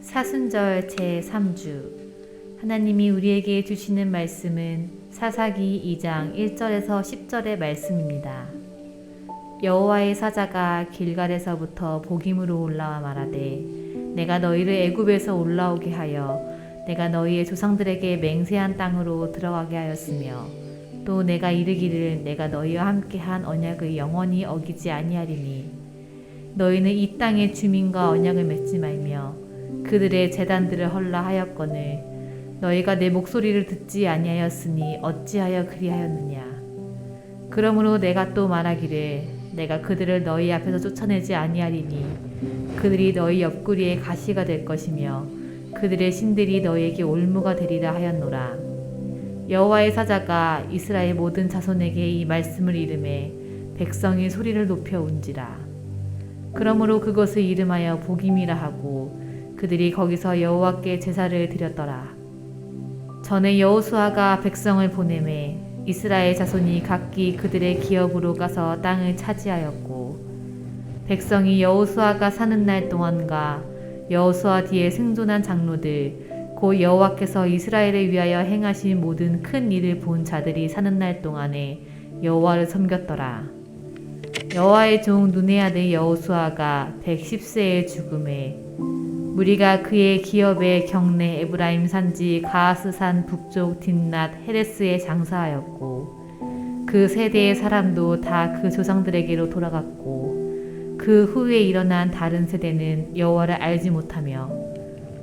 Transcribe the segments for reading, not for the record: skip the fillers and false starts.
사순절 제3주 하나님이 우리에게 주시는 말씀은 사사기 2장 1절에서 10절의 말씀입니다. 여호와의 사자가 길갈에서부터 보김으로 올라와 말하되 내가 너희를 애굽에서 올라오게 하여 내가 너희의 조상들에게 맹세한 땅으로 들어가게 하였으며 또 내가 이르기를 내가 너희와 함께한 언약을 영원히 어기지 아니하리니 너희는 이 땅의 주민과 언약을 맺지 말며 그들의 제단들을 헐라 하였거늘 너희가 내 목소리를 듣지 아니하였으니 어찌하여 그리하였느냐. 그러므로 내가 또 말하기를 내가 그들을 너희 앞에서 쫓아내지 아니하리니 그들이 너희 옆구리에 가시가 될 것이며 그들의 신들이 너희에게 올무가 되리라 하였노라. 여호와의 사자가 이스라엘 모든 자손에게 이 말씀을 이르매 백성이 소리를 높여 운지라. 그러므로 그것을 이름하여 보김이라 하고 그들이 거기서 여호와께 제사를 드렸더라. 전에 여호수아가 백성을 보내매 이스라엘 자손이 각기 그들의 기업으로 가서 땅을 차지하였고 백성이 여호수아가 사는 날 동안과 여호수아 뒤에 생존한 장로들 곧 여호와께서 이스라엘을 위하여 행하신 모든 큰 일을 본 자들이 사는 날 동안에 여호와를 섬겼더라. 여호와의 종 눈의 아들 여호수아가 110세에 죽음에 무리가 그의 기업의 경내 에브라임 산지 가하스산 북쪽 딥낫 헤레스에 장사하였고 그 세대의 사람도 다 그 조상들에게로 돌아갔고 그 후에 일어난 다른 세대는 여호와를 알지 못하며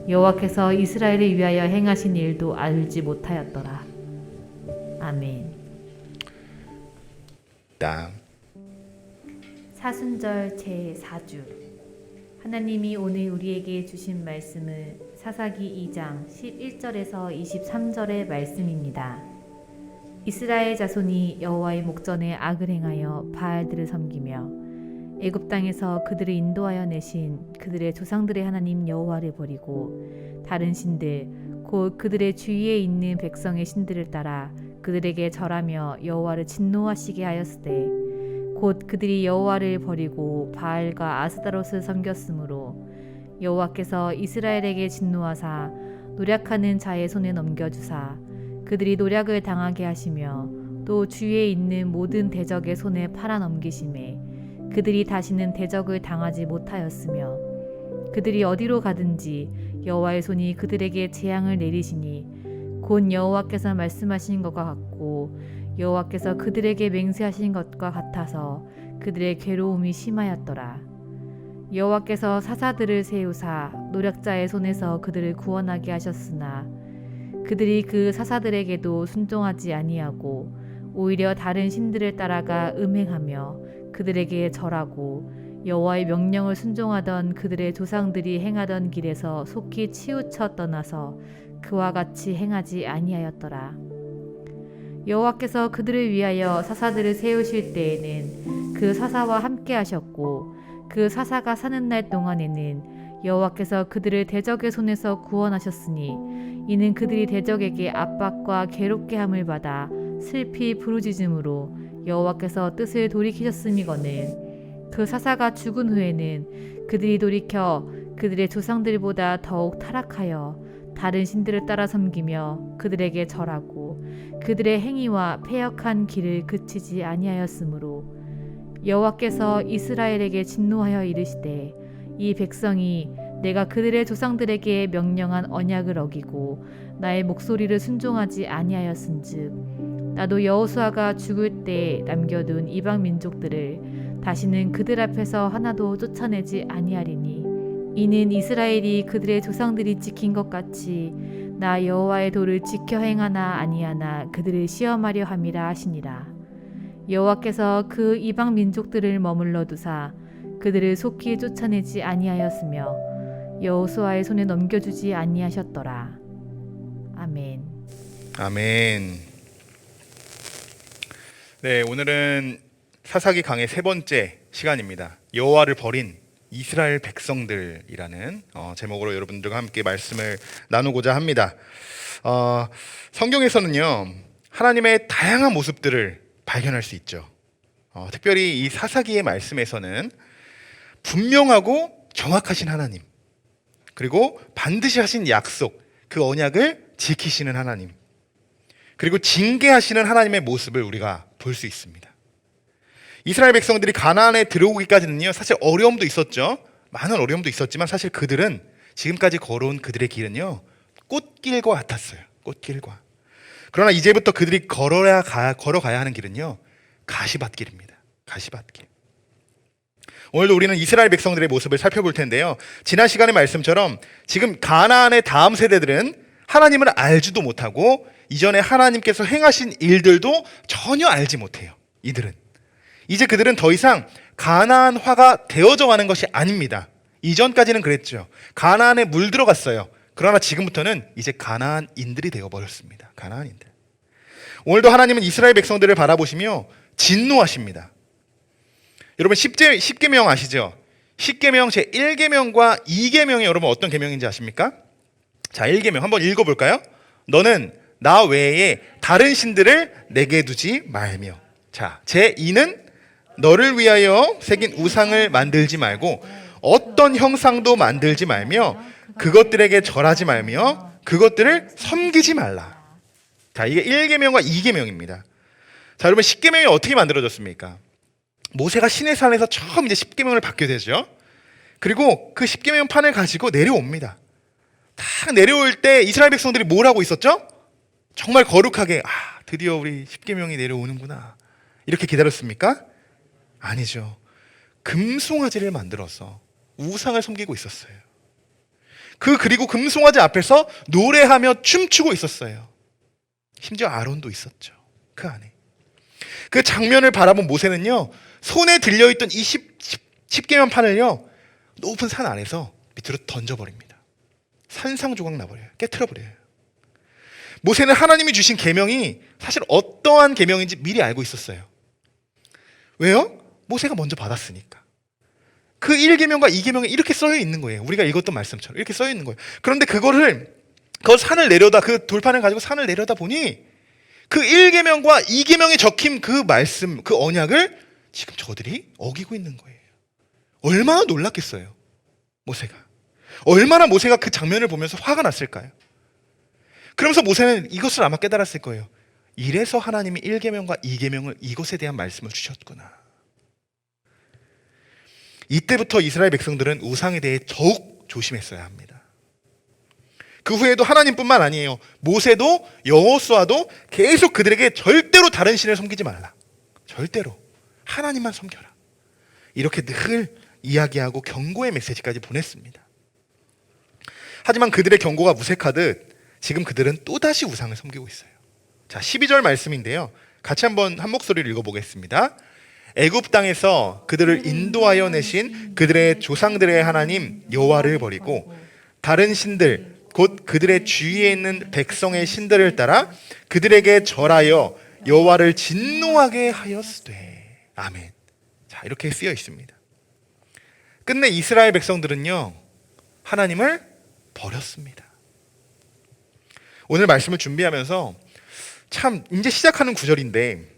여호와께서 이스라엘을 위하여 행하신 일도 알지 못하였더라. 아멘. 사순절 제4주 하나님이 오늘 우리에게 주신 말씀은 사사기 2장 11절에서 23절의 말씀입니다. 이스라엘 자손이 여호와의 목전에 악을 행하여 바알들을 섬기며 애굽 땅에서 그들을 인도하여 내신 그들의 조상들의 하나님 여호와를 버리고 다른 신들 곧 그들의 주위에 있는 백성의 신들을 따라 그들에게 절하며 여호와를 진노하시게 하였으되 곧 그들이 여호와를 버리고 바알과 아스다롯을 섬겼으므로 여호와께서 이스라엘에게 진노하사 노략하는 자의 손에 넘겨주사 그들이 노략을 당하게 하시며 또 주위에 있는 모든 대적의 손에 팔아 넘기심에 그들이 다시는 대적을 당하지 못하였으며 그들이 어디로 가든지 여호와의 손이 그들에게 재앙을 내리시니 곧 여호와께서 말씀하신 것과 같고 여호와께서 그들에게 맹세하신 것과 같아서 그들의 괴로움이 심하였더라. 여호와께서 사사들을 세우사 노략자의 손에서 그들을 구원하게 하셨으나 그들이 그 사사들에게도 순종하지 아니하고 오히려 다른 신들을 따라가 음행하며 그들에게 절하고 여호와의 명령을 순종하던 그들의 조상들이 행하던 길에서 속히 치우쳐 떠나서 그와 같이 행하지 아니하였더라. 여호와께서 그들을 위하여 사사들을 세우실 때에는 그 사사와 함께 하셨고 그 사사가 사는 날 동안에는 여호와께서 그들을 대적의 손에서 구원하셨으니 이는 그들이 대적에게 압박과 괴롭게 함을 받아 슬피 부르짖음으로 여호와께서 뜻을 돌이키셨음이거늘 그 사사가 죽은 후에는 그들이 돌이켜 그들의 조상들보다 더욱 타락하여 다른 신들을 따라 섬기며 그들에게 절하고 그들의 행위와 패역한 길을 그치지 아니하였으므로 여호와께서 이스라엘에게 진노하여 이르시되 이 백성이 내가 그들의 조상들에게 명령한 언약을 어기고 나의 목소리를 순종하지 아니하였은즉 나도 여호수아가 죽을 때 남겨둔 이방 민족들을 다시는 그들 앞에서 하나도 쫓아내지 아니하리니 이는 이스라엘이 그들의 조상들이 지킨 것 같이 나 여호와의 도를 지켜 행하나 아니하나 그들을 시험하려 함이라 하시니라. 여호와께서 그 이방 민족들을 머물러 두사 그들을 속히 쫓아내지 아니하였으며 여호수아의 손에 넘겨주지 아니하셨더라. 아멘. 아멘. 네, 오늘은 사사기 강의 세 번째 시간입니다. 여호와를 버린 이스라엘 백성들이라는 제목으로 여러분들과 함께 말씀을 나누고자 합니다. 성경에서는요, 하나님의 다양한 모습들을 발견할 수 있죠. 특별히 이 사사기의 말씀에서는 분명하고 정확하신 하나님, 그리고 반드시 하신 약속, 그 언약을 지키시는 하나님, 그리고 징계하시는 하나님의 모습을 우리가 볼 수 있습니다. 이스라엘 백성들이 가나안에 들어오기까지는요, 사실 어려움도 있었죠. 많은 어려움도 있었지만 사실 그들은 지금까지 걸어온 그들의 길은요, 꽃길과 같았어요. 꽃길과. 그러나 이제부터 그들이 걸어가야 하는 길은요, 가시밭길입니다. 가시밭길. 오늘도 우리는 이스라엘 백성들의 모습을 살펴볼 텐데요, 지난 시간의 말씀처럼 지금 가나안의 다음 세대들은 하나님을 알지도 못하고 이전에 하나님께서 행하신 일들도 전혀 알지 못해요. 이들은 이제 그들은 더 이상 가나안화가 되어져 가는 것이 아닙니다. 이전까지는 그랬죠. 가나안에 물들어갔어요. 그러나 지금부터는 이제 가나안인들이 되어버렸습니다. 가나안인들. 오늘도 하나님은 이스라엘 백성들을 바라보시며 진노하십니다. 여러분 10계명 아시죠? 10계명 제1계명과 2계명이 여러분 어떤 계명인지 아십니까? 자, 1계명 한번 읽어볼까요? 너는 나 외에 다른 신들을 내게 두지 말며. 자, 제2는 너를 위하여 새긴 우상을 만들지 말고 어떤 형상도 만들지 말며 그것들에게 절하지 말며 그것들을 섬기지 말라. 자, 이게 1계명과 2계명입니다. 자, 여러분 10계명이 어떻게 만들어졌습니까? 모세가 시내산에서 처음 이제 10계명을 받게 되죠. 그리고 그 10계명 판을 가지고 내려옵니다. 딱 내려올 때 이스라엘 백성들이 뭘 하고 있었죠? 정말 거룩하게 드디어 우리 10계명이 내려오는구나 이렇게 기다렸습니까? 아니죠. 금송아지를 만들어서 우상을 섬기고 있었어요. 그리고 금송아지 앞에서 노래하며 춤추고 있었어요. 심지어 아론도 있었죠. 그 안에. 그 장면을 바라본 모세는요, 손에 들려있던 이 10계명 판을요, 높은 산 아래서 밑으로 던져버립니다. 산상조각 나버려요. 깨트려버려요. 모세는 하나님이 주신 계명이 사실 어떠한 계명인지 미리 알고 있었어요. 왜요? 모세가 먼저 받았으니까. 그 1계명과 2계명에 이렇게 써여 있는 거예요. 우리가 읽었던 말씀처럼 이렇게 써여 있는 거예요. 그런데 그 산을 내려다, 그 돌판을 가지고 산을 내려다 보니 그 1계명과 2계명에 적힌 그 말씀, 그 언약을 지금 저들이 어기고 있는 거예요. 얼마나 놀랐겠어요, 모세가. 얼마나 모세가 그 장면을 보면서 화가 났을까요? 그러면서 모세는 이것을 아마 깨달았을 거예요. 이래서 하나님이 1계명과 2계명을 이것에 대한 말씀을 주셨구나. 이때부터 이스라엘 백성들은 우상에 대해 더욱 조심했어야 합니다. 그 후에도 하나님뿐만 아니에요. 모세도 여호수아도 계속 그들에게 절대로 다른 신을 섬기지 말라. 절대로 하나님만 섬겨라. 이렇게 늘 이야기하고 경고의 메시지까지 보냈습니다. 하지만 그들의 경고가 무색하듯 지금 그들은 또다시 우상을 섬기고 있어요. 자, 12절 말씀인데요, 같이 한번 한 목소리를 읽어보겠습니다. 애굽 땅에서 그들을 인도하여 내신 그들의 조상들의 하나님 여호와를 버리고 다른 신들 곧 그들의 주위에 있는 백성의 신들을 따라 그들에게 절하여 여호와를 진노하게 하였으되. 아멘. 자, 이렇게 쓰여 있습니다. 끝내 이스라엘 백성들은요, 하나님을 버렸습니다. 오늘 말씀을 준비하면서 참 이제 시작하는 구절인데,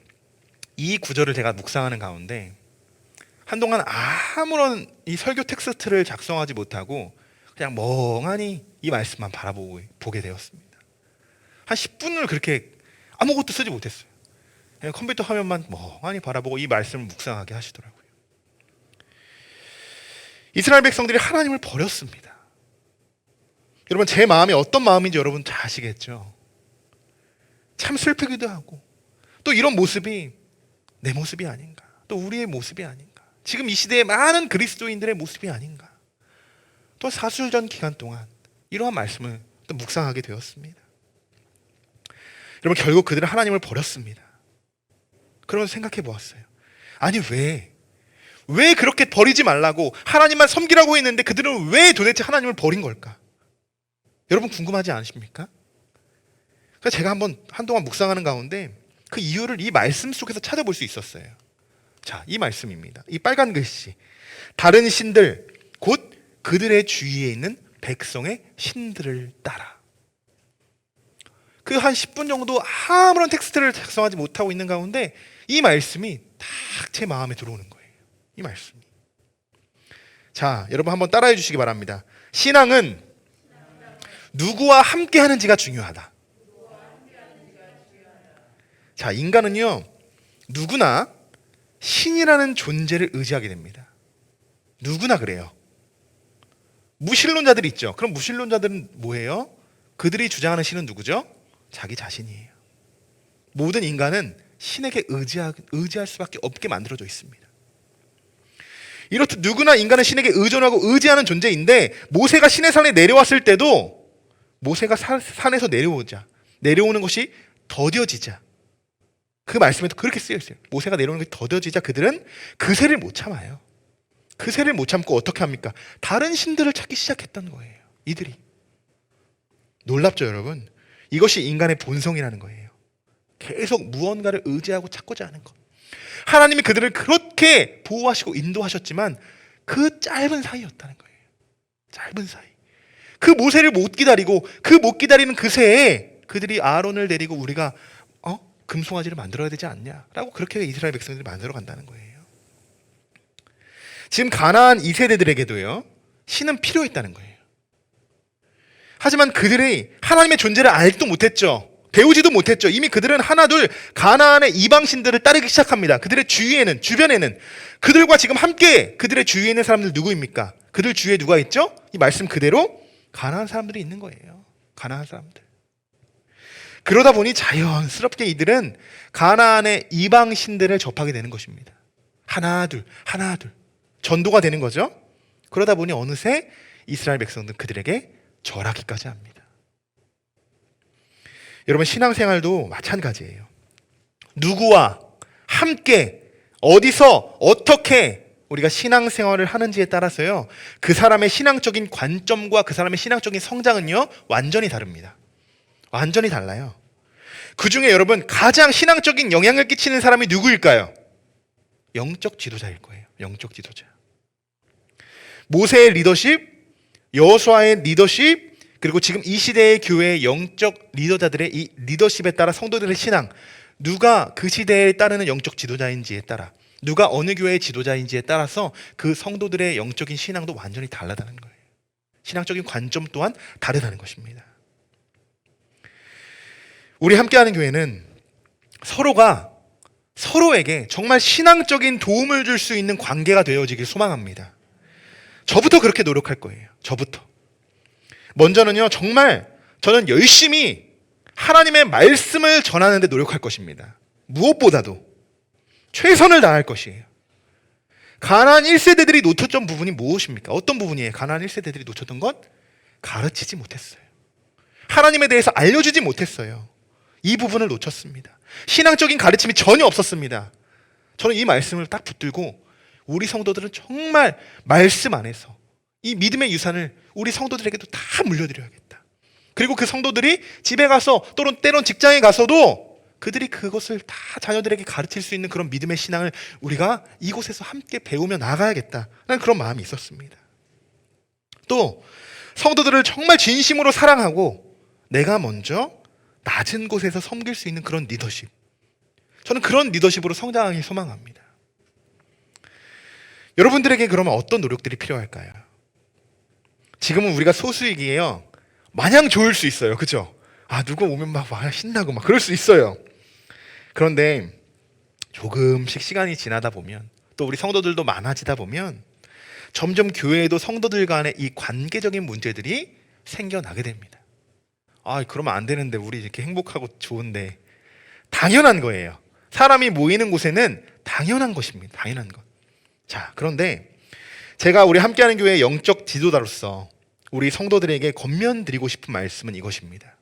이 구절을 제가 묵상하는 가운데 한동안 아무런 이 설교 텍스트를 작성하지 못하고 그냥 멍하니 이 말씀만 바라보게 되었습니다. 한 10분을 그렇게 아무것도 쓰지 못했어요. 그냥 컴퓨터 화면만 멍하니 바라보고 이 말씀을 묵상하게 하시더라고요. 이스라엘 백성들이 하나님을 버렸습니다. 여러분, 제 마음이 어떤 마음인지 여러분 잘 아시겠죠? 참 슬프기도 하고, 또 이런 모습이 내 모습이 아닌가, 또 우리의 모습이 아닌가, 지금 이 시대의 많은 그리스도인들의 모습이 아닌가, 또 사술전 기간 동안 이러한 말씀을 또 묵상하게 되었습니다. 여러분, 결국 그들은 하나님을 버렸습니다. 그러면서 생각해 보았어요. 아니, 왜 그렇게 버리지 말라고 하나님만 섬기라고 했는데 그들은 왜 도대체 하나님을 버린 걸까? 여러분 궁금하지 않으십니까? 그래서 제가 한동안 묵상하는 가운데 그 이유를 이 말씀 속에서 찾아볼 수 있었어요. 자, 이 말씀입니다. 이 빨간 글씨. 다른 신들 곧 그들의 주위에 있는 백성의 신들을 따라. 그 한 10분 정도 아무런 텍스트를 작성하지 못하고 있는 가운데 이 말씀이 딱 제 마음에 들어오는 거예요. 이 말씀이. 자, 여러분 한번 따라해 주시기 바랍니다. 신앙은 누구와 함께 하는지가 중요하다. 자, 인간은요, 누구나 신이라는 존재를 의지하게 됩니다. 누구나 그래요. 무신론자들이 있죠. 그럼 무신론자들은 뭐예요? 그들이 주장하는 신은 누구죠? 자기 자신이에요. 모든 인간은 신에게 의지할 수밖에 없게 만들어져 있습니다. 이렇듯 누구나 인간은 신에게 의존하고 의지하는 존재인데, 모세가 신의 산에 내려왔을 때도 모세가 산에서 내려오는 것이 더뎌지자, 그 말씀에도 그렇게 쓰여 있어요. 모세가 내려오는 것이 더뎌지자 그들은 그새를 못 참아요. 그새를 못 참고 어떻게 합니까? 다른 신들을 찾기 시작했던 거예요. 이들이. 놀랍죠, 여러분? 이것이 인간의 본성이라는 거예요. 계속 무언가를 의지하고 찾고자 하는 것. 하나님이 그들을 그렇게 보호하시고 인도하셨지만 그 짧은 사이였다는 거예요. 짧은 사이. 그 모세를 못 기다리고 그 못 기다리는 그 새에 그들이 아론을 데리고 우리가 금송아지를 만들어야 되지 않냐라고 그렇게 이스라엘 백성들이 만들어 간다는 거예요. 지금 가나안 2세대들에게도요, 신은 필요했다는 거예요. 하지만 그들이 하나님의 존재를 알지도 못했죠. 배우지도 못했죠. 이미 그들은 하나둘 가나안의 이방신들을 따르기 시작합니다. 그들의 주변에는 그들과 지금 함께 그들의 주위에 있는 사람들 누구입니까? 그들 주위에 누가 있죠? 이 말씀 그대로 가나안 사람들이 있는 거예요. 가나안 사람들. 그러다 보니 자연스럽게 이들은 가나안의 이방신들을 접하게 되는 것입니다. 하나둘 전도가 되는 거죠. 그러다 보니 어느새 이스라엘 백성들은 그들에게 절하기까지 합니다. 여러분, 신앙생활도 마찬가지예요. 누구와 함께 어디서 어떻게 우리가 신앙생활을 하는지에 따라서요, 그 사람의 신앙적인 관점과 그 사람의 신앙적인 성장은요, 완전히 다릅니다. 완전히 달라요. 그 중에 여러분 가장 신앙적인 영향을 끼치는 사람이 누구일까요? 영적 지도자일 거예요. 영적 지도자. 모세의 리더십, 여호수아의 리더십, 그리고 지금 이 시대의 교회의 영적 리더자들의 이 리더십에 따라 성도들의 신앙, 누가 그 시대에 따르는 영적 지도자인지에 따라, 누가 어느 교회의 지도자인지에 따라서 그 성도들의 영적인 신앙도 완전히 달라다는 거예요. 신앙적인 관점 또한 다르다는 것입니다. 우리 함께하는 교회는 서로가 서로에게 정말 신앙적인 도움을 줄 수 있는 관계가 되어지길 소망합니다. 저부터 그렇게 노력할 거예요. 저부터. 먼저는요, 정말 저는 열심히 하나님의 말씀을 전하는 데 노력할 것입니다. 무엇보다도 최선을 다할 것이에요. 가나안 1세대들이 놓쳤던 부분이 무엇입니까? 어떤 부분이에요? 가나안 1세대들이 놓쳤던 것? 가르치지 못했어요. 하나님에 대해서 알려주지 못했어요. 이 부분을 놓쳤습니다. 신앙적인 가르침이 전혀 없었습니다. 저는 이 말씀을 딱 붙들고 우리 성도들은 정말 말씀 안에서 이 믿음의 유산을 우리 성도들에게도 다 물려드려야겠다. 그리고 그 성도들이 집에 가서 또는 때론 직장에 가서도 그들이 그것을 다 자녀들에게 가르칠 수 있는 그런 믿음의 신앙을 우리가 이곳에서 함께 배우며 나가야겠다라는 그런 마음이 있었습니다. 또 성도들을 정말 진심으로 사랑하고 내가 먼저 낮은 곳에서 섬길 수 있는 그런 리더십, 저는 그런 리더십으로 성장하길 소망합니다. 여러분들에게 그러면 어떤 노력들이 필요할까요? 지금은 우리가 소수이기에요, 마냥 좋을 수 있어요. 그죠? 누가 오면 막 신나고 막 그럴 수 있어요. 그런데 조금씩 시간이 지나다 보면, 또 우리 성도들도 많아지다 보면 점점 교회에도 성도들 간의 이 관계적인 문제들이 생겨나게 됩니다. 그러면 안 되는데, 우리 이렇게 행복하고 좋은데. 당연한 거예요. 사람이 모이는 곳에는 당연한 것입니다. 당연한 것. 자, 그런데 제가 우리 함께하는 교회의 영적 지도자로서 우리 성도들에게 권면드리고 싶은 말씀은 이것입니다.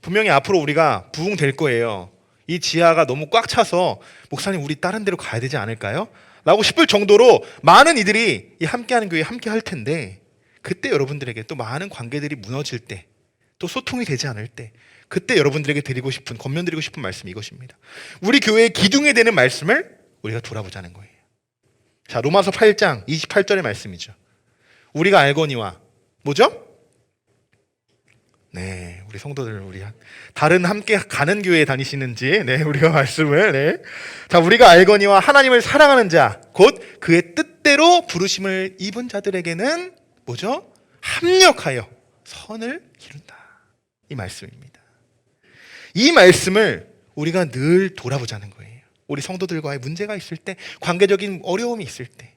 분명히 앞으로 우리가 부흥될 거예요. 이 지하가 너무 꽉 차서 목사님 우리 다른 데로 가야 되지 않을까요? 라고 싶을 정도로 많은 이들이 이 함께하는 교회에 함께 할 텐데, 그때 여러분들에게 또 많은 관계들이 무너질 때, 또 소통이 되지 않을 때, 그때 여러분들에게 권면드리고 싶은 말씀이 이것입니다. 우리 교회의 기둥이 되는 말씀을 우리가 돌아보자는 거예요. 자, 로마서 8장 28절의 말씀이죠. 우리가 알거니와, 뭐죠? 네, 우리 성도들, 우리 다른 함께 가는 교회에 다니시는지, 우리가 말씀을, 자, 우리가 알거니와 하나님을 사랑하는 자, 곧 그의 뜻대로 부르심을 입은 자들에게는 뭐죠? 합력하여 선을 기른다. 이 말씀입니다. 이 말씀을 우리가 늘 돌아보자는 거예요. 우리 성도들과의 문제가 있을 때, 관계적인 어려움이 있을 때,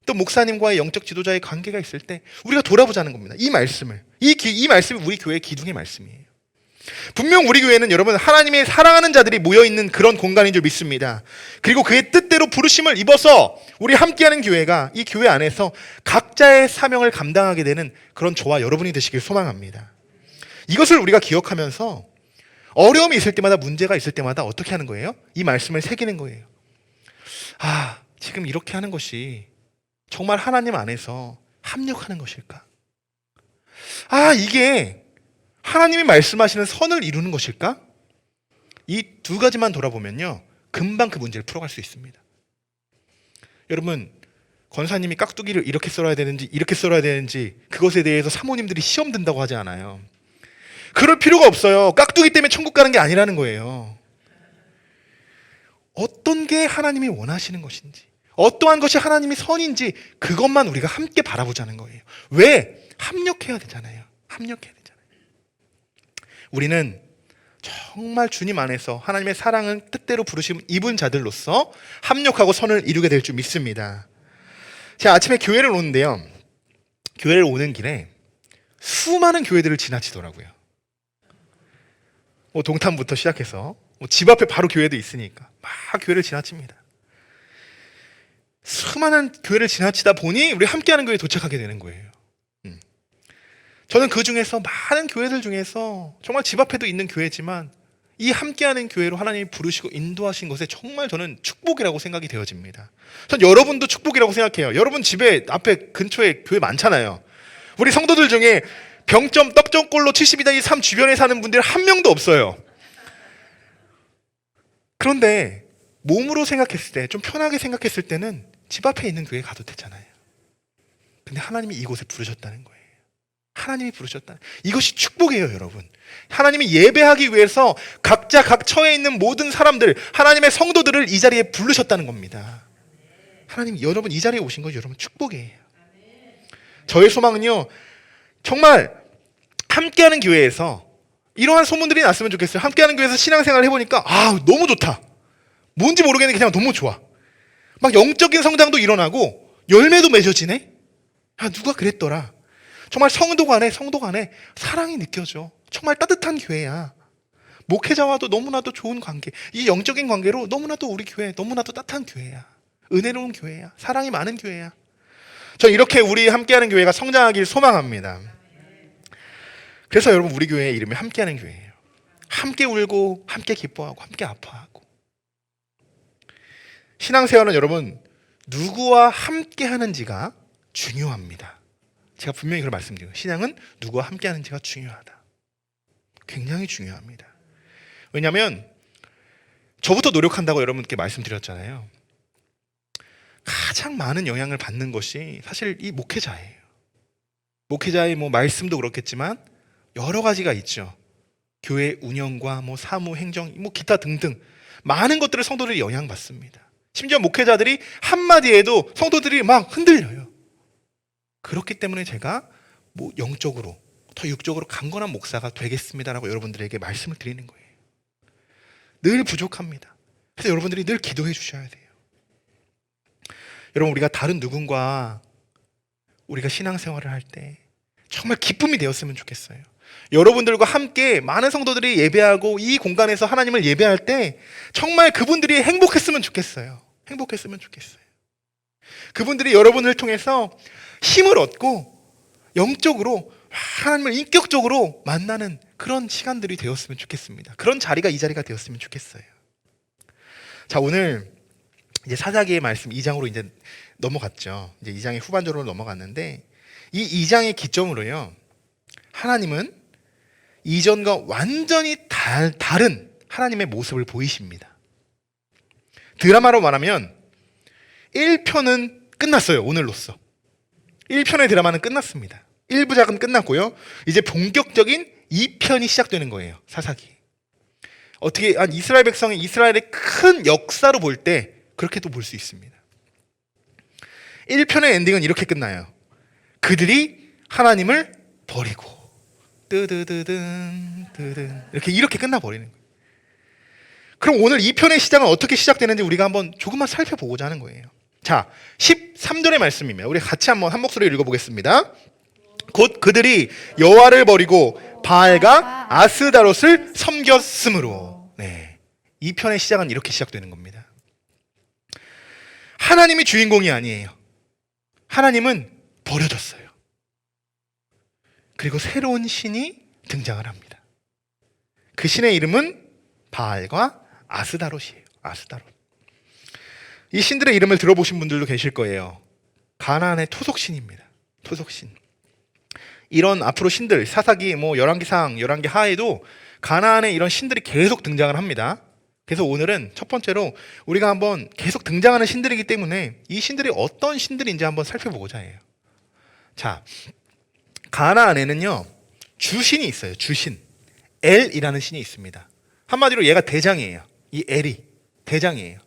또 목사님과의 영적 지도자의 관계가 있을 때 우리가 돌아보자는 겁니다. 이 말씀을. 이 말씀이 우리 교회의 기둥의 말씀이에요. 분명 우리 교회는 여러분 하나님의 사랑하는 자들이 모여있는 그런 공간인 줄 믿습니다. 그리고 그의 뜻대로 부르심을 입어서 우리 함께하는 교회가 이 교회 안에서 각자의 사명을 감당하게 되는 그런 저와 여러분이 되시길 소망합니다. 이것을 우리가 기억하면서 어려움이 있을 때마다, 문제가 있을 때마다 어떻게 하는 거예요? 이 말씀을 새기는 거예요. 아, 지금 이렇게 하는 것이 정말 하나님 안에서 합력하는 것일까? 아, 이게 하나님이 말씀하시는 선을 이루는 것일까? 이 두 가지만 돌아보면요, 금방 그 문제를 풀어갈 수 있습니다. 여러분, 권사님이 깍두기를 이렇게 썰어야 되는지 이렇게 썰어야 되는지 그것에 대해서 사모님들이 시험 든다고 하지 않아요. 그럴 필요가 없어요. 깍두기 때문에 천국 가는 게 아니라는 거예요. 어떤 게 하나님이 원하시는 것인지, 어떠한 것이 하나님이 선인지 그것만 우리가 함께 바라보자는 거예요. 왜? 합력해야 되잖아요. 합력해야 되잖아요. 우리는 정말 주님 안에서 하나님의 사랑은 뜻대로 부르심 입은 자들로서 합력하고 선을 이루게 될 줄 믿습니다. 제가 아침에 교회를 오는데요, 교회를 오는 길에 수많은 교회들을 지나치더라고요. 동탄부터 시작해서 집 앞에 바로 교회도 있으니까 막 교회를 지나칩니다. 수많은 교회를 지나치다 보니 우리 함께하는 교회에 도착하게 되는 거예요. 저는 그 중에서 많은 교회들 중에서 정말 집 앞에도 있는 교회지만 이 함께하는 교회로 하나님이 부르시고 인도하신 것에 정말 저는 축복이라고 생각이 되어집니다. 전 여러분도 축복이라고 생각해요. 여러분 집에 앞에 근처에 교회 많잖아요. 우리 성도들 중에 병점 떡점골로 72-3 주변에 사는 분들 한 명도 없어요. 그런데 몸으로 생각했을 때, 좀 편하게 생각했을 때는 집 앞에 있는 교회 가도 되잖아요. 근데 하나님이 이곳에 부르셨다는 거예요. 하나님이 부르셨다. 이것이 축복이에요, 여러분. 하나님이 예배하기 위해서 각자 각 처에 있는 모든 사람들, 하나님의 성도들을 이 자리에 부르셨다는 겁니다. 하나님, 여러분 이 자리에 오신 것이 여러분 축복이에요. 저의 소망은요, 정말 함께하는 교회에서 이러한 소문들이 났으면 좋겠어요. 함께하는 교회에서 신앙생활을 해보니까 너무 좋다. 뭔지 모르겠는데 그냥 너무 좋아. 막 영적인 성장도 일어나고 열매도 맺어지네. 누가 그랬더라. 정말 성도 간에 사랑이 느껴져. 정말 따뜻한 교회야. 목회자와도 너무나도 좋은 관계, 이 영적인 관계로 너무나도 우리 교회 너무나도 따뜻한 교회야. 은혜로운 교회야. 사랑이 많은 교회야. 저 이렇게 우리 함께하는 교회가 성장하길 소망합니다. 그래서 여러분 우리 교회의 이름이 함께하는 교회예요. 함께 울고 함께 기뻐하고 함께 아파하고. 신앙생활은 여러분 누구와 함께 하는지가 중요합니다. 제가 분명히 그걸 말씀드려요. 신앙은 누구와 함께 하는지가 중요하다. 굉장히 중요합니다. 왜냐하면 저부터 노력한다고 여러분께 말씀드렸잖아요. 가장 많은 영향을 받는 것이 사실 이 목회자예요. 목회자의 말씀도 그렇겠지만 여러 가지가 있죠. 교회 운영과 사무, 행정, 기타 등등 많은 것들을 성도들이 영향받습니다. 심지어 목회자들이 한마디에도 성도들이 막 흔들려요. 그렇기 때문에 제가 영적으로 더 육적으로 강건한 목사가 되겠습니다라고 여러분들에게 말씀을 드리는 거예요. 늘 부족합니다. 그래서 여러분들이 늘 기도해 주셔야 돼요. 여러분 우리가 다른 누군가 우리가 신앙생활을 할 때 정말 기쁨이 되었으면 좋겠어요. 여러분들과 함께 많은 성도들이 예배하고 이 공간에서 하나님을 예배할 때 정말 그분들이 행복했으면 좋겠어요. 행복했으면 좋겠어요. 그분들이 여러분을 통해서 힘을 얻고 영적으로 하나님을 인격적으로 만나는 그런 시간들이 되었으면 좋겠습니다. 그런 자리가 이 자리가 되었으면 좋겠어요. 자, 오늘 이제 사사기의 말씀 2장으로 이제 넘어갔죠. 이제 2장의 후반적으로 넘어갔는데 이 2장의 기점으로요, 하나님은 이전과 완전히 다른 하나님의 모습을 보이십니다. 드라마로 말하면 1편은 끝났어요. 오늘로써 1편의 드라마는 끝났습니다. 1부작은 끝났고요. 이제 본격적인 2편이 시작되는 거예요. 사사기. 어떻게 이스라엘 백성이 이스라엘의 큰 역사로 볼 때 그렇게도 볼 수 있습니다. 1편의 엔딩은 이렇게 끝나요. 그들이 하나님을 버리고 뜨드드든 뜨든 이렇게 끝나버리는 거예요. 그럼 오늘 이 편의 시작은 어떻게 시작되는지 우리가 한번 조금만 살펴보고자 하는 거예요. 자, 13절의 말씀입니다. 우리 같이 한번 한 목소리로 읽어보겠습니다. 곧 그들이 여호와를 버리고 바알과 아스다롯을 섬겼으므로. 네, 이 편의 시작은 이렇게 시작되는 겁니다. 하나님이 주인공이 아니에요. 하나님은 버려졌어요. 그리고 새로운 신이 등장을 합니다. 그 신의 이름은 바알과 아스다롯이에요. 아스다롯. 이 신들의 이름을 들어보신 분들도 계실 거예요. 가나안의 토속신입니다. 토속신. 이런 앞으로 신들, 사사기, 열왕기상, 열왕기 하에도 가나안에 이런 신들이 계속 등장을 합니다. 그래서 오늘은 첫 번째로 우리가 한번 계속 등장하는 신들이기 때문에 이 신들이 어떤 신들인지 한번 살펴보고자 해요. 자, 가나안에는요 주신이 있어요. 주신 엘이라는 신이 있습니다. 한마디로 얘가 대장이에요. 이 엘이 대장이에요.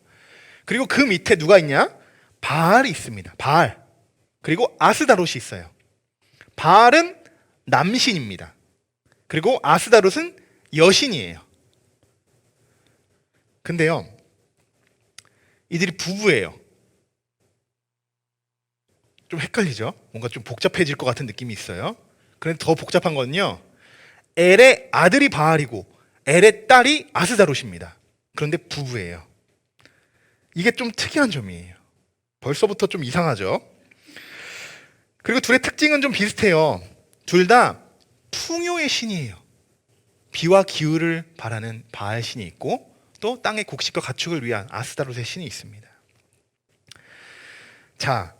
그리고 그 밑에 누가 있냐? 바알이 있습니다. 바알. 그리고 아스다롯이 있어요. 바알은 남신입니다. 그리고 아스다롯은 여신이에요. 근데요 이들이 부부예요. 좀 헷갈리죠? 뭔가 좀 복잡해질 것 같은 느낌이 있어요. 그런데 더 복잡한 거는요 엘의 아들이 바알이고 엘의 딸이 아스다롯입니다. 그런데 부부예요. 이게 좀 특이한 점이에요. 벌써부터 좀 이상하죠? 그리고 둘의 특징은 좀 비슷해요. 둘 다 풍요의 신이에요. 비와 기후를 바라는 바알 신이 있고 또 땅의 곡식과 가축을 위한 아스다롯의 신이 있습니다. 자,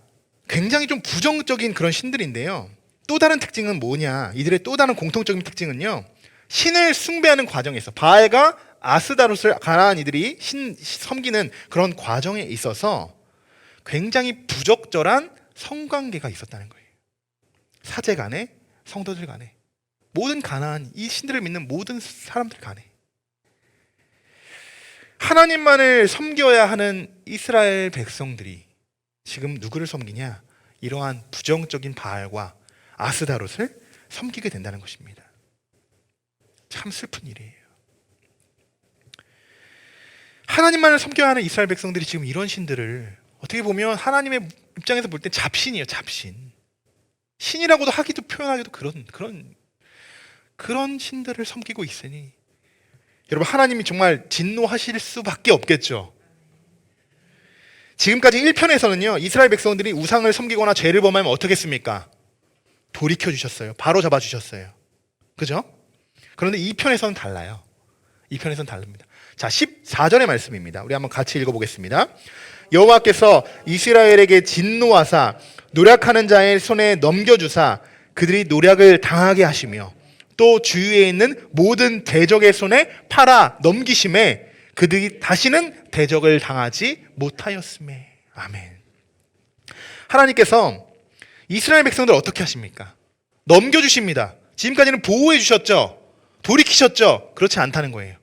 굉장히 좀 부정적인 그런 신들인데요. 또 다른 특징은 뭐냐? 이들의 또 다른 공통적인 특징은요. 신을 숭배하는 과정에서 바알과 아스다롯을 가나안 이들이 섬기는 그런 과정에 있어서 굉장히 부적절한 성관계가 있었다는 거예요. 사제 간에, 성도들 간에, 모든 가나안 이 신들을 믿는 모든 사람들 간에 하나님만을 섬겨야 하는 이스라엘 백성들이 지금 누구를 섬기냐? 이러한 부정적인 바알과 아스다롯을 섬기게 된다는 것입니다. 참 슬픈 일이에요. 하나님만을 섬겨야 하는 이스라엘 백성들이 지금 이런 신들을 어떻게 보면 하나님의 입장에서 볼 때 잡신이에요. 잡신. 신이라고도 하기도 표현하기도 그런 신들을 섬기고 있으니 여러분 하나님이 정말 진노하실 수밖에 없겠죠. 지금까지 1편에서는요 이스라엘 백성들이 우상을 섬기거나 죄를 범하면 어떻게 했습니까? 돌이켜 주셨어요. 바로 잡아 주셨어요. 그죠? 그런데 2편에서는 달라요. 2편에서는 다릅니다. 자, 14절의 말씀입니다. 우리 한번 같이 읽어보겠습니다. 여호와께서 이스라엘에게 진노하사 노략하는 자의 손에 넘겨주사 그들이 노략을 당하게 하시며 또 주위에 있는 모든 대적의 손에 팔아 넘기심에 그들이 다시는 대적을 당하지 못하였음에. 아멘. 하나님께서 이스라엘 백성들 어떻게 하십니까? 넘겨주십니다. 지금까지는 보호해 주셨죠? 돌이키셨죠? 그렇지 않다는 거예요.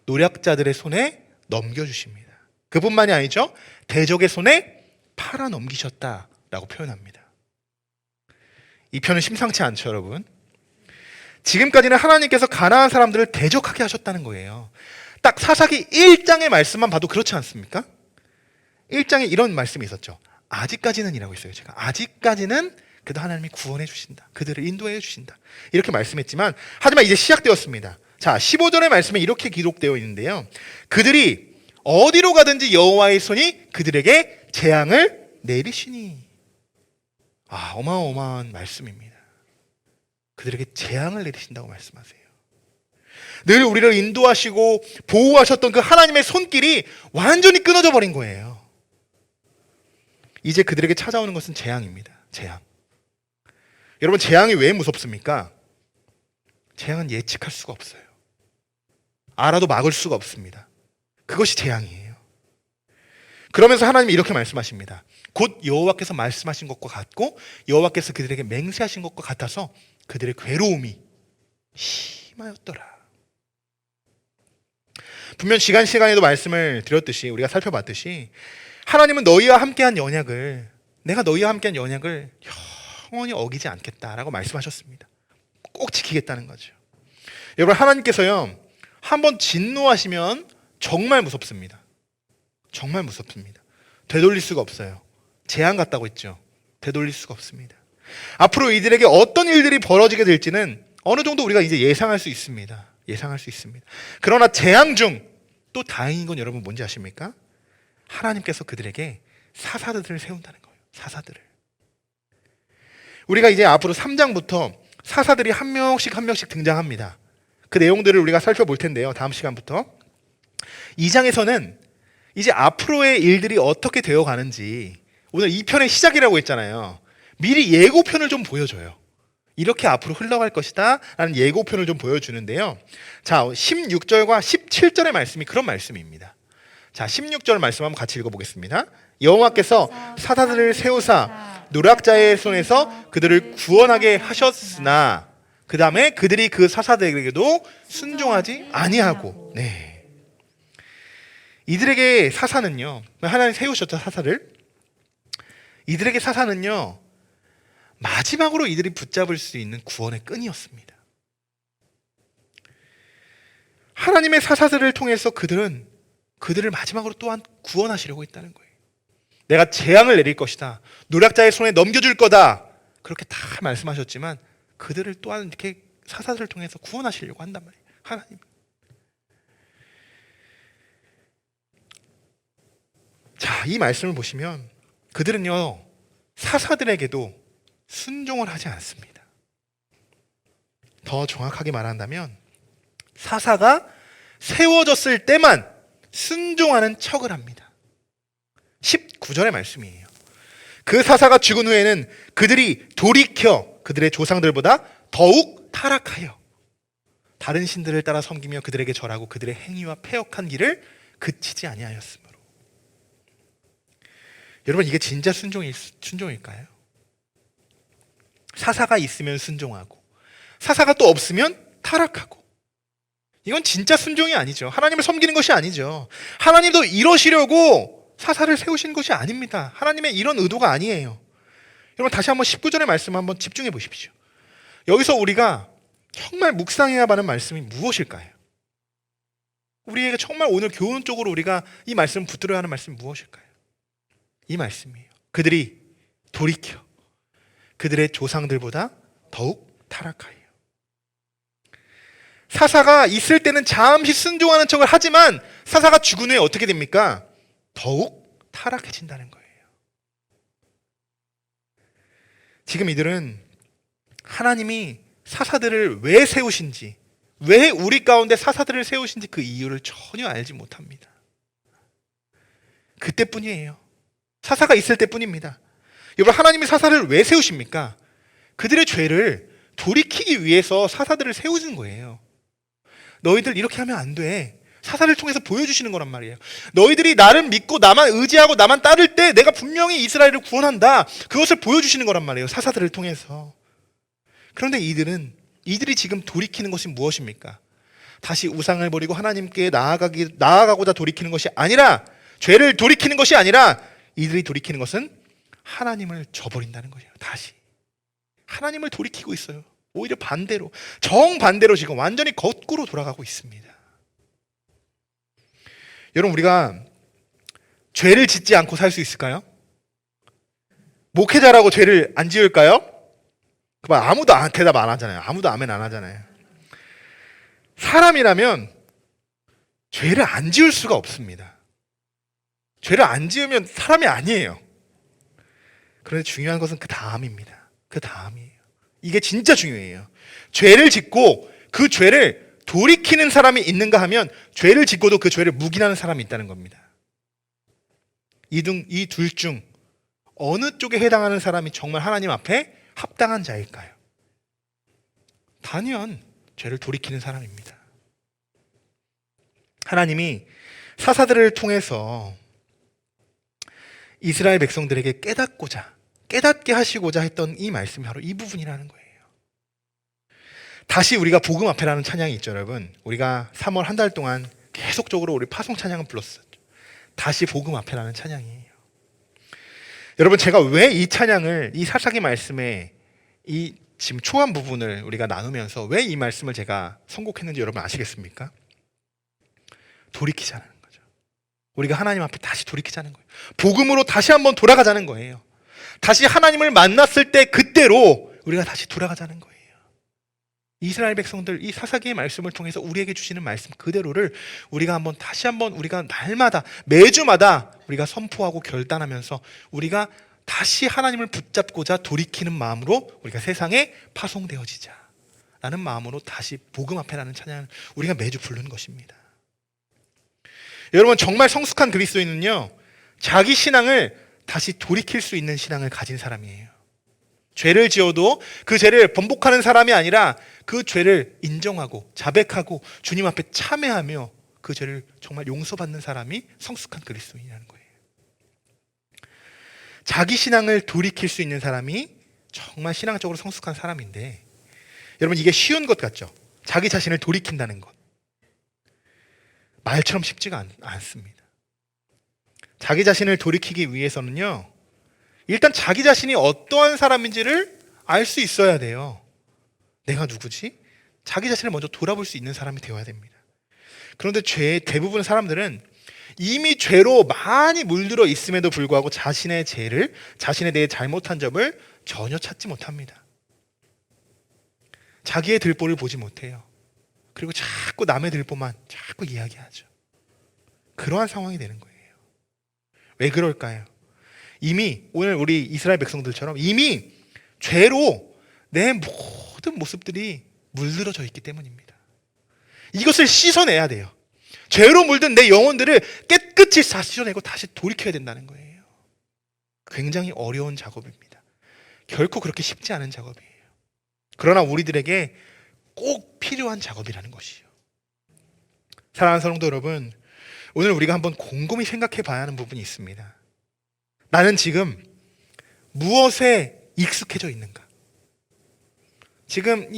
노략자들의 손에 넘겨주십니다. 그뿐만이 아니죠. 대적의 손에 팔아 넘기셨다라고 표현합니다. 이 편은 심상치 않죠, 여러분. 지금까지는 하나님께서 가나안 사람들을 대적하게 하셨다는 거예요. 딱 사사기 1장의 말씀만 봐도 그렇지 않습니까? 1장에 이런 말씀이 있었죠. 아직까지는 이라고 있어요. 제가 아직까지는 그래도 하나님이 구원해 주신다. 그들을 인도해 주신다. 이렇게 말씀했지만 하지만 이제 시작되었습니다. 자, 15절의 말씀에 이렇게 기록되어 있는데요. 그들이 어디로 가든지 여호와의 손이 그들에게 재앙을 내리시니. 아, 어마어마한 말씀입니다. 그들에게 재앙을 내리신다고 말씀하세요. 늘 우리를 인도하시고 보호하셨던 그 하나님의 손길이 완전히 끊어져 버린 거예요. 이제 그들에게 찾아오는 것은 재앙입니다. 재앙. 여러분, 재앙이 왜 무섭습니까? 재앙은 예측할 수가 없어요. 알아도 막을 수가 없습니다. 그것이 재앙이에요. 그러면서 하나님이 이렇게 말씀하십니다. 곧 여호와께서 말씀하신 것과 같고 여호와께서 그들에게 맹세하신 것과 같아서 그들의 괴로움이 심하였더라. 분명 시간에도 말씀을 드렸듯이 우리가 살펴봤듯이 하나님은 너희와 함께한 언약을 내가 너희와 함께한 언약을 영원히 어기지 않겠다라고 말씀하셨습니다. 꼭 지키겠다는 거죠. 여러분, 하나님께서요, 한번 진노하시면 정말 무섭습니다. 정말 무섭습니다. 되돌릴 수가 없어요. 재앙 같다고 했죠. 되돌릴 수가 없습니다. 앞으로 이들에게 어떤 일들이 벌어지게 될지는 어느 정도 우리가 이제 예상할 수 있습니다. 예상할 수 있습니다. 그러나 재앙 중 또 다행인 건 여러분 뭔지 아십니까? 하나님께서 그들에게 사사들을 세운다는 거예요. 사사들을. 우리가 이제 앞으로 3장부터 사사들이 한 명씩 한 명씩 등장합니다. 그 내용들을 우리가 살펴볼 텐데요. 다음 시간부터. 2장에서는 이제 앞으로의 일들이 어떻게 되어 가는지, 오늘 2편의 시작이라고 했잖아요. 미리 예고편을 좀 보여줘요. 이렇게 앞으로 흘러갈 것이다 라는 예고편을 좀 보여주는데요. 자, 16절과 17절의 말씀이 그런 말씀입니다. 자, 16절 말씀 한번 같이 읽어보겠습니다. 여호와께서 사사들을 세우사 노략자의 손에서 그들을 구원하게 하셨으나, 그 다음에 그들이 그 사사들에게도 순종하지 아니하고. 네. 이들에게 사사는요, 하나님 세우셨죠, 사사를. 이들에게 사사는요, 마지막으로 이들이 붙잡을 수 있는 구원의 끈이었습니다. 하나님의 사사들을 통해서 그들은 그들을 마지막으로 또한 구원하시려고 했다는 거예요. 내가 재앙을 내릴 것이다, 노략자의 손에 넘겨줄 거다, 그렇게 다 말씀하셨지만 그들을 또한 이렇게 사사들을 통해서 구원하시려고 한단 말이에요. 하나님. 자, 이 말씀을 보시면 그들은요, 사사들에게도 순종을 하지 않습니다. 더 정확하게 말한다면 사사가 세워졌을 때만 순종하는 척을 합니다. 19절의 말씀이에요. 그 사사가 죽은 후에는 그들이 돌이켜 그들의 조상들보다 더욱 타락하여 다른 신들을 따라 섬기며 그들에게 절하고 그들의 행위와 패역한 길을 그치지 아니하였으므로. 여러분, 이게 진짜 순종일까요? 사사가 있으면 순종하고 사사가 또 없으면 타락하고, 이건 진짜 순종이 아니죠. 하나님을 섬기는 것이 아니죠. 하나님도 이러시려고 사사를 세우신 것이 아닙니다. 하나님의 이런 의도가 아니에요. 여러분, 다시 한번 19절의 말씀 한번 집중해 보십시오. 여기서 우리가 정말 묵상해야 하는 말씀이 무엇일까요? 우리에게 정말 오늘 교훈적으로 우리가 이 말씀을 붙들어야 하는 말씀이 무엇일까요? 이 말씀이에요. 그들이 돌이켜 그들의 조상들보다 더욱 타락하여. 사사가 있을 때는 잠시 순종하는 척을 하지만 사사가 죽은 후에 어떻게 됩니까? 더욱 타락해진다는 거예요. 지금 이들은 하나님이 사사들을 왜 세우신지, 왜 우리 가운데 사사들을 세우신지 그 이유를 전혀 알지 못합니다. 그때뿐이에요. 사사가 있을 때뿐입니다. 여러분, 하나님이 사사를 왜 세우십니까? 그들의 죄를 돌이키기 위해서 사사들을 세우신 거예요. 너희들 이렇게 하면 안 돼. 사사를 통해서 보여주시는 거란 말이에요. 너희들이 나를 믿고 나만 의지하고 나만 따를 때 내가 분명히 이스라엘을 구원한다, 그것을 보여주시는 거란 말이에요. 사사들을 통해서. 그런데 이들이 지금 돌이키는 것이 무엇입니까? 다시 우상을 버리고 하나님께 나아가고자 돌이키는 것이 아니라, 죄를 돌이키는 것이 아니라 이들이 돌이키는 것은 하나님을 저버린다는 거예요. 다시 하나님을 돌이키고 있어요. 오히려 반대로, 정반대로 지금 완전히 거꾸로 돌아가고 있습니다. 여러분, 우리가 죄를 짓지 않고 살 수 있을까요? 목회자라고 죄를 안 지을까요? 아무도 대답 안 하잖아요. 아무도 아멘 안 하잖아요. 사람이라면 죄를 안 지을 수가 없습니다. 죄를 안 지으면 사람이 아니에요. 그런데 중요한 것은 그 다음입니다. 그 다음이에요. 이게 진짜 중요해요. 죄를 짓고 그 죄를 돌이키는 사람이 있는가 하면 죄를 짓고도 그 죄를 묵인하는 사람이 있다는 겁니다. 이 둘 중 어느 쪽에 해당하는 사람이 정말 하나님 앞에 합당한 자일까요? 단연 죄를 돌이키는 사람입니다. 하나님이 사사들을 통해서 이스라엘 백성들에게 깨닫게 하시고자 했던 이 말씀이 바로 이 부분이라는 거예요. 다시 우리가 복음 앞에라는 찬양이 있죠, 여러분. 우리가 3월 한 달 동안 계속적으로 우리 파송 찬양을 불렀었죠. 다시 복음 앞에라는 찬양이에요. 여러분, 제가 왜 이 찬양을 이 사사기 말씀에 이 지금 초반 부분을 우리가 나누면서 왜 이 말씀을 제가 선곡했는지 여러분 아시겠습니까? 돌이키자는 거죠. 우리가 하나님 앞에 다시 돌이키자는 거예요. 복음으로 다시 한번 돌아가자는 거예요. 다시 하나님을 만났을 때 그때로 우리가 다시 돌아가자는 거예요. 이스라엘 백성들 이 사사기의 말씀을 통해서 우리에게 주시는 말씀 그대로를 우리가 한번 다시 한번 우리가 날마다 매주마다 우리가 선포하고 결단하면서 우리가 다시 하나님을 붙잡고자 돌이키는 마음으로 우리가 세상에 파송되어지자 라는 마음으로 다시 복음 앞에 라는 찬양을 우리가 매주 부르는 것입니다. 여러분, 정말 성숙한 그리스도인은요, 자기 신앙을 다시 돌이킬 수 있는 신앙을 가진 사람이에요. 죄를 지어도 그 죄를 번복하는 사람이 아니라 그 죄를 인정하고 자백하고 주님 앞에 참회하며 그 죄를 정말 용서받는 사람이 성숙한 그리스도인이라는 거예요. 자기 신앙을 돌이킬 수 있는 사람이 정말 신앙적으로 성숙한 사람인데, 여러분, 이게 쉬운 것 같죠? 자기 자신을 돌이킨다는 것. 말처럼 쉽지가 않습니다. 자기 자신을 돌이키기 위해서는요, 일단 자기 자신이 어떠한 사람인지를 알 수 있어야 돼요. 내가 누구지? 자기 자신을 먼저 돌아볼 수 있는 사람이 되어야 됩니다. 그런데 대부분 사람들은 이미 죄로 많이 물들어 있음에도 불구하고 자신의 죄를, 자신에 대해 잘못한 점을 전혀 찾지 못합니다. 자기의 들보를 보지 못해요. 그리고 자꾸 남의 들보만 자꾸 이야기하죠. 그러한 상황이 되는 거예요. 왜 그럴까요? 이미 오늘 우리 이스라엘 백성들처럼 이미 죄로 내 모든 모습들이 물들어져 있기 때문입니다. 이것을 씻어내야 돼요. 죄로 물든 내 영혼들을 깨끗이 다 씻어내고 다시 돌이켜야 된다는 거예요. 굉장히 어려운 작업입니다. 결코 그렇게 쉽지 않은 작업이에요. 그러나 우리들에게 꼭 필요한 작업이라는 것이요. 사랑하는 성도 여러분, 오늘 우리가 한번 곰곰이 생각해 봐야 하는 부분이 있습니다. 나는 지금 무엇에 익숙해져 있는가? 지금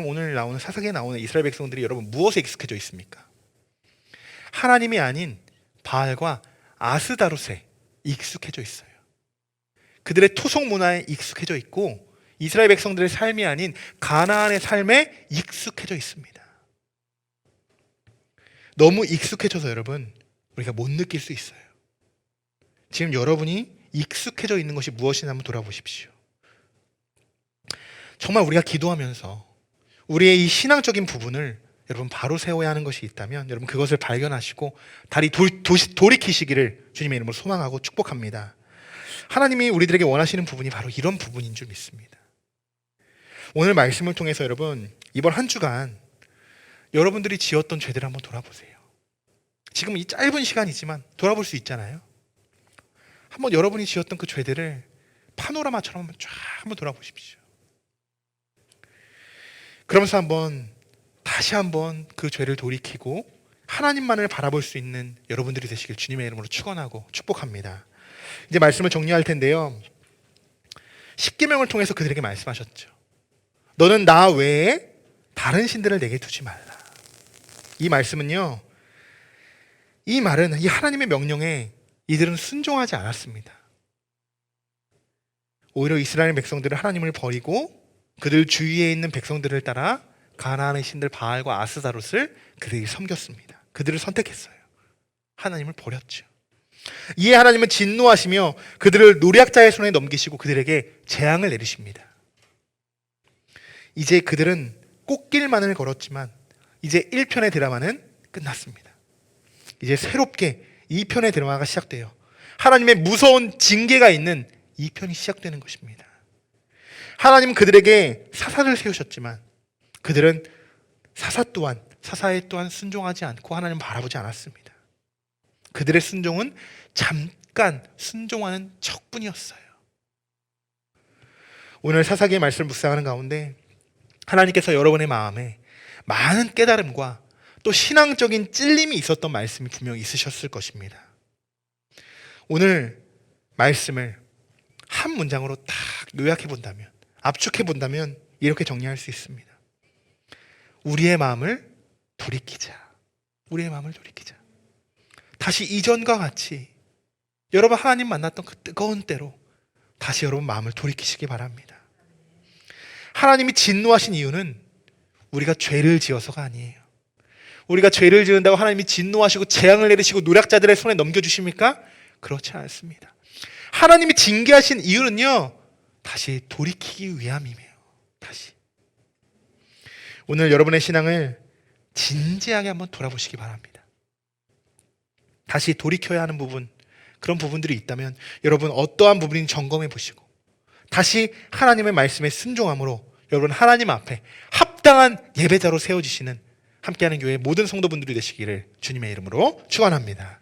오늘 나오는 사사기에 나오는 이스라엘 백성들이 여러분 무엇에 익숙해져 있습니까? 하나님이 아닌 바알과 아스다롯에 익숙해져 있어요. 그들의 토속 문화에 익숙해져 있고 이스라엘 백성들의 삶이 아닌 가나안의 삶에 익숙해져 있습니다. 너무 익숙해져서 여러분 우리가 못 느낄 수 있어요. 지금 여러분이 익숙해져 있는 것이 무엇이냐 한번 돌아보십시오. 정말 우리가 기도하면서 우리의 이 신앙적인 부분을 여러분 바로 세워야 하는 것이 있다면 여러분 그것을 발견하시고 돌이키시기를 주님의 이름으로 소망하고 축복합니다. 하나님이 우리들에게 원하시는 부분이 바로 이런 부분인 줄 믿습니다. 오늘 말씀을 통해서 여러분 이번 한 주간 여러분들이 지었던 죄들을 한번 돌아보세요. 지금 이 짧은 시간이지만 돌아볼 수 있잖아요. 한번 여러분이 지었던 그 죄들을 파노라마처럼 한번 돌아보십시오. 그러면서 다시 한번 그 죄를 돌이키고 하나님만을 바라볼 수 있는 여러분들이 되시길 주님의 이름으로 축원하고 축복합니다. 이제 말씀을 정리할 텐데요. 십계명을 통해서 그들에게 말씀하셨죠. 너는 나 외에 다른 신들을 내게 두지 말라. 이 말씀은요, 이 말은 이 하나님의 명령에 이들은 순종하지 않았습니다. 오히려 이스라엘 백성들은 하나님을 버리고 그들 주위에 있는 백성들을 따라 가나안의 신들 바알과 아스다롯을 그들이 섬겼습니다. 그들을 선택했어요. 하나님을 버렸죠. 이에 하나님은 진노하시며 그들을 노략자의 손에 넘기시고 그들에게 재앙을 내리십니다. 이제 그들은 꽃길만을 걸었지만 이제 1편의 드라마는 끝났습니다. 이제 새롭게 2편의 드라마가 시작돼요. 하나님의 무서운 징계가 있는 2편이 시작되는 것입니다. 하나님은 그들에게 사사를 세우셨지만 그들은 사사에 또한 순종하지 않고 하나님을 바라보지 않았습니다. 그들의 순종은 잠깐 순종하는 척뿐이었어요. 오늘 사사기의 말씀을 묵상하는 가운데 하나님께서 여러분의 마음에 많은 깨달음과 또 신앙적인 찔림이 있었던 말씀이 분명히 있으셨을 것입니다. 오늘 말씀을 한 문장으로 딱 요약해 본다면, 압축해 본다면 이렇게 정리할 수 있습니다. 우리의 마음을 돌이키자. 우리의 마음을 돌이키자. 다시 이전과 같이 여러분 하나님 만났던 그 뜨거운 때로 다시 여러분 마음을 돌이키시기 바랍니다. 하나님이 진노하신 이유는 우리가 죄를 지어서가 아니에요. 우리가 죄를 지은다고 하나님이 진노하시고 재앙을 내리시고 노략자들의 손에 넘겨주십니까? 그렇지 않습니다. 하나님이 징계하신 이유는요, 다시 돌이키기 위함이에요. 다시. 오늘 여러분의 신앙을 진지하게 한번 돌아보시기 바랍니다. 다시 돌이켜야 하는 부분, 그런 부분들이 있다면 여러분 어떠한 부분인지 점검해 보시고 다시 하나님의 말씀에 순종함으로 여러분 하나님 앞에 합당한 예배자로 세워지시는 함께하는 교회 모든 성도분들이 되시기를 주님의 이름으로 축원합니다.